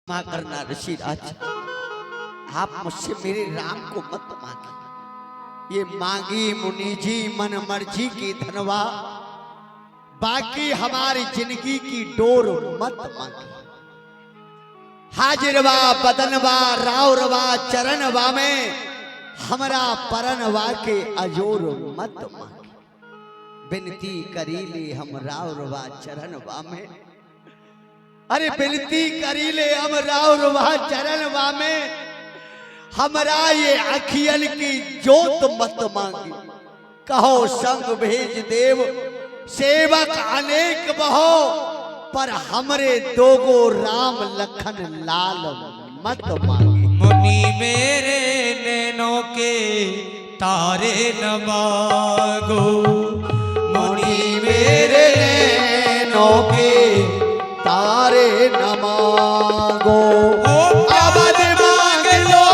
क्षमा करना ऋषिराज, आप मुझसे मेरे राम को मत मांगे। ये मांगी मुनि जी मन मर्जी की धनवा, बाकी हमारी जिंदगी की डोर मत मांगे। हाजिरवा बदनवा रावरवा चरणवा में हमरा परनवा के अजोर मत मांगे। विनती करीले हम रावरवा चरणवा में, अरे विनती करीले हम रावरवा चरणवा में, हमरा ये अखियन की जोत मत मांगे। कहो संग भेज देव सेवक अनेक बहो, पर हमरे दोगो राम लखन लाल मत मांगे। मुनि मेरे नैनों के तारे न मांगो, मुनि मेरे नैनों के तारे न मांगो। अवध मांग लो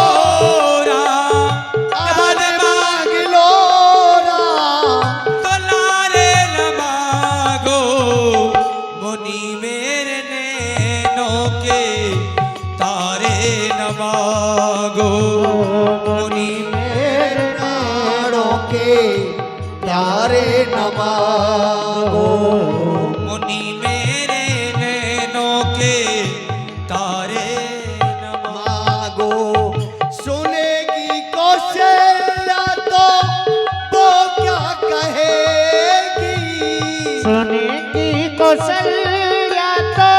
अवध मांग लो तारे न मांगो। मुनि मेरे नैनों के तारे न मांगो। मुनि मेरे नैनों के तारे न मांगो। मुनि मेरे नैनों के तारे न मांगो। सुनेगी कौशल्या तो वो क्या कहेगी, सुने की कौशल्या तो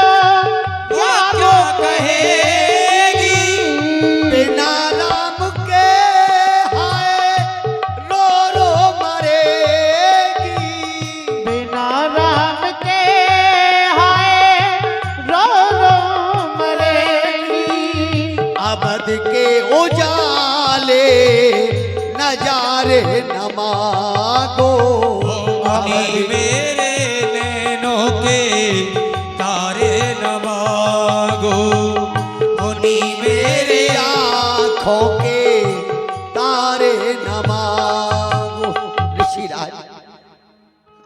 वो क्या कहेगी। बिना राम के हाय रो रो मरेगी। बिना राम के हाय रो रो मरेगी। अवध के उजाले नजारे न मांगो। मुनि मेरे नैनों के तारे न मांगो। मुनि मेरे आँखों के तारे न मांगो। ऋषिराज,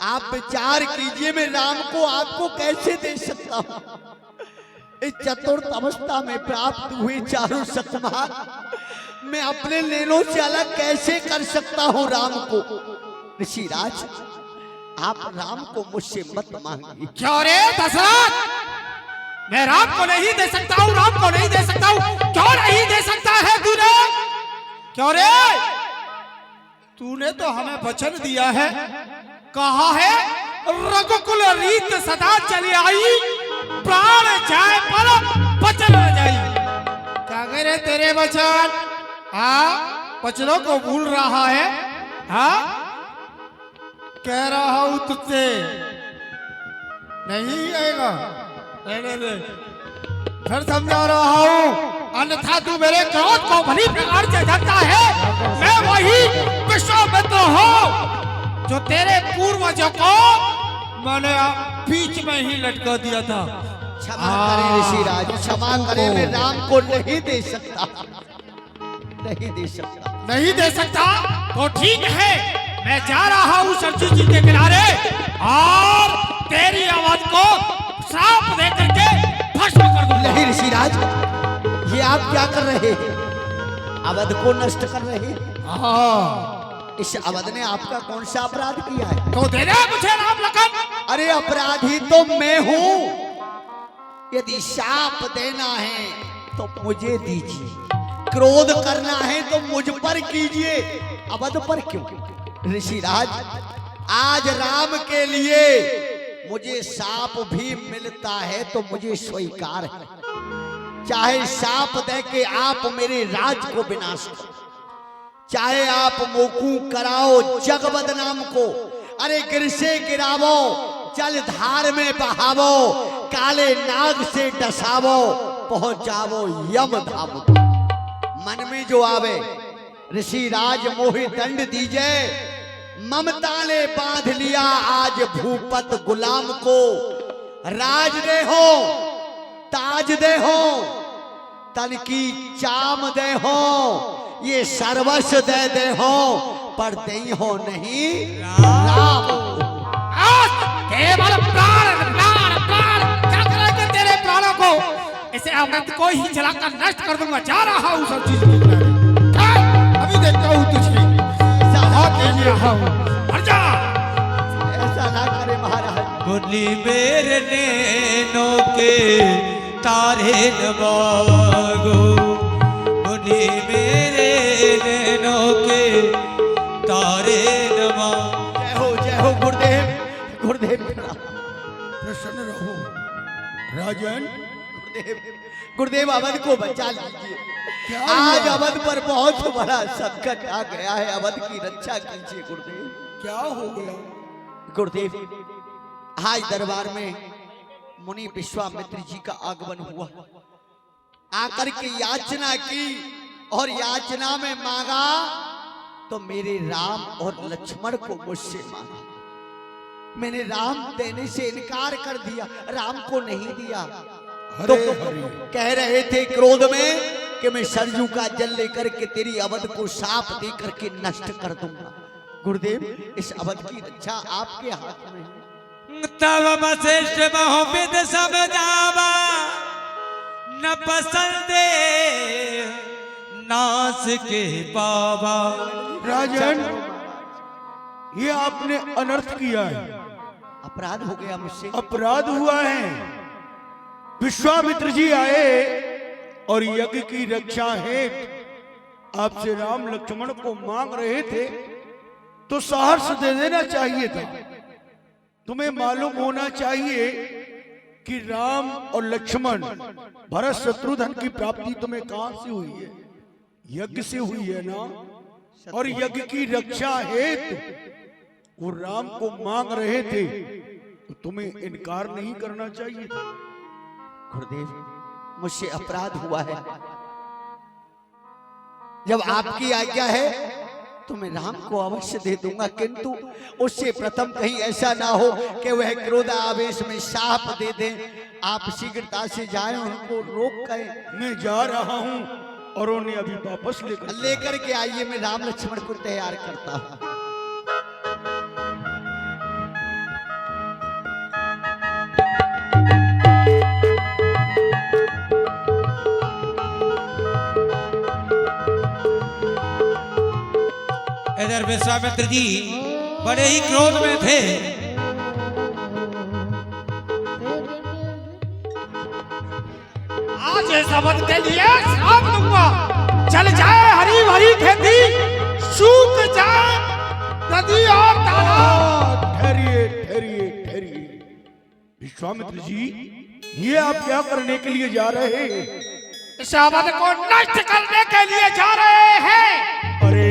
आप विचार कीजिए, मैं राम को आपको कैसे दे सकता हूँ। इस चतुर्थ अवस्था में प्राप्त हुए चारों सकमार मैं अपने नैनों से अलग कैसे कर सकता हूँ राम को। ऋषिराज, आप राम को मुझसे मत मांगिए। क्यों रे दशरथ, मैं राम को नहीं दे सकता हूँ, राम को नहीं दे सकता हूँ। क्यों नहीं दे सकता है तूने? क्यों रे? तूने तो हमें वचन दिया है, कहा है रघुकुल रीत सदा चली आई, प्राण जाए पर वचन न जाई। क्या कह रहे तेरे वचन? वचनों को भूल रहा है? कह रहा हूं तुझसे नहीं आएगा, रहने दे। फिर समझा रहा हूं, अन्यथा तू मेरे क्रोध को भली प्रकार से जानता है। मैं वही विश्वामित्र हूं जो तेरे पूर्वजों को मैंने बीच में ही लटका दिया था। क्षमा करें ऋषिराज, क्षमा करें, मैं राम को नहीं दे सकता, नहीं दे सकता। नहीं दे सकता तो ठीक है, मैं जा रहा हूँ सरजू जी के किनारे और तेरी आवाज को श्राप दे करके भस्म कर दूंगा। नहीं ऋषिराज, ये आप क्या कर रहे हैं? अवध को नष्ट कर रहे हैं। इस अवध ने आपका कौन सा अपराध किया है? तो दे दे मुझे राम लखन। अरे अपराधी तो मैं हूँ। यदि शाप देना है तो मुझे दीजिए, क्रोध करना है तो मुझ पर कीजिए, अवध पर क्यों? ऋषिराज, आज राम के लिए मुझे शाप भी मिलता है तो मुझे स्वीकार है। चाहे शाप दे के आप मेरे राज को विनाश करो, चाहे आप मोकू कराओ जग बदनाम को, अरे गिर से गिरावो, जल धार में बहावो, काले नाग से डसावो, पहुंच जावो यम धाम। मन में जो आवे ऋषिराज मोहि दंड दीजिए। ममता ने बांध लिया आज भूपत गुलाम को। राज दे हो, ताज दे हो, तन की चाम दे हो, ये सर्वस्व दे दे हो, पर दे हो नहीं राम। केवल प्राण प्राण प्राण क्या करेंगे तेरे प्राणों को ऐसे अमृत को ही जलाकर नष्ट कर दूंगा। जा रहा हूँ सब चीज देखने। अभी देखता हूँ तुझे, बहुत तेज रहा हूँ। हट जा। ऐसा ना करे महाराज। बोली मेरे नैनों के तारे नवागो, बोली मेरे नैनों के तारे नवा। जय हो गुरुदेव, गुरुदेव प्रसन्न रहो राजन। गुरुदेव अवध को बचा लीजिए। आज अवध पर बहुत बड़ा संकट आ गया है, अवध की रक्षा कीजिए गुरुदेव। क्या हो गया गुरुदेव? आज दरबार में मुनि विश्वामित्र जी का आगमन हुआ। आकर के याचना की और याचना में मांगा तो मेरे राम और लक्ष्मण को मुझसे मांगा। मैंने राम देने से इनकार कर दिया, राम को नहीं दिया। तो कह रहे थे क्रोध में कि मैं सरजू का जल लेकर के तेरी अवध को साफ दे करके नष्ट कर दूंगा। गुरुदेव इस अवध की रक्षा आपके हाथ में है। तब वशिष्ठ बहुविध सब जावा, न पसंदे नास के पावा। राजन, ये आपने अनर्थ किया है, अपराध हो गया मुझसे, अपराध हुआ है। विश्वामित्र जी आए और यज्ञ की रक्षा हेतु आपसे राम लक्ष्मण को मांग रहे थे, तो सहर्ष दे देना चाहिए था। तुम्हें मालूम होना चाहिए कि राम और लक्ष्मण भरत शत्रुघ्न की प्राप्ति तुम्हें कहां से हुई है? यज्ञ से हुई है ना। और यज्ञ की रक्षा हेतु वो राम को मांग रहे थे, तो तुम्हें इनकार नहीं करना चाहिए था। गुरुदेव मुझसे अपराध हुआ है। जब आपकी आज्ञा है तो मैं राम को अवश्य दे दूंगा, किंतु उससे प्रथम कहीं ऐसा ना हो कि वह क्रोध आवेश में शाप दे दें। आप शीघ्रता से जाएं, उनको रोक कर। मैं जा रहा हूं और उन्हें अभी वापस लेकर के आइए, मैं राम लक्ष्मण को तैयार करता हूं। इधर विश्वामित्र जी बड़े ही क्रोध में थे। आज इस अवध के लिए श्राप दूंगा। चल जाए हरी भरी खेती, सूख जाए नदी और तालाब। ठहरिए ठहरिए ठहरिए विश्वामित्र जी, ये आप क्या करने के लिए जा रहे हैं? इस अवध को नष्ट करने के लिए जा रहे हैं। अरे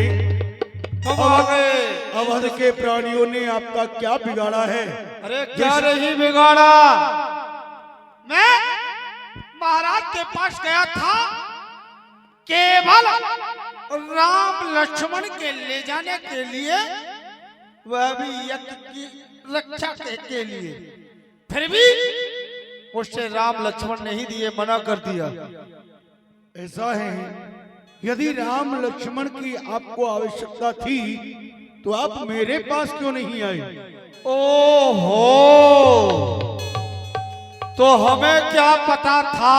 अवध के प्राणियों ने आपका क्या बिगाड़ा है? अरे क्या नहीं बिगाड़ा, मैं महाराज के पास गया था केवल राम लक्ष्मण के ले जाने के लिए, वह भी यज्ञ की रक्षा के लिए। फिर भी उससे राम लक्ष्मण नहीं दिए, मना कर दिया। ऐसा है, यदि राम लक्ष्मण की आपको आवश्यकता थी तो आप मेरे पास क्यों नहीं आए? ओहो, तो हमें क्या पता था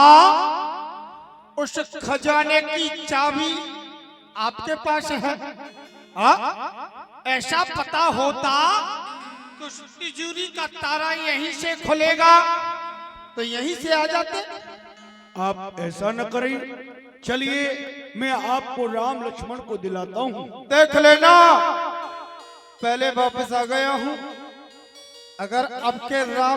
उस खजाने की चाबी आपके पास है? ऐसा पता होता तो उस तिजोरी का ताला यहीं से खुलेगा, तो यहीं से आ जाते। आप ऐसा न करें, चलिए मैं आपको राम लक्ष्मण को दिलाता हूँ। देख लेना, पहले वापस आ गया हूँ, अगर आपके राम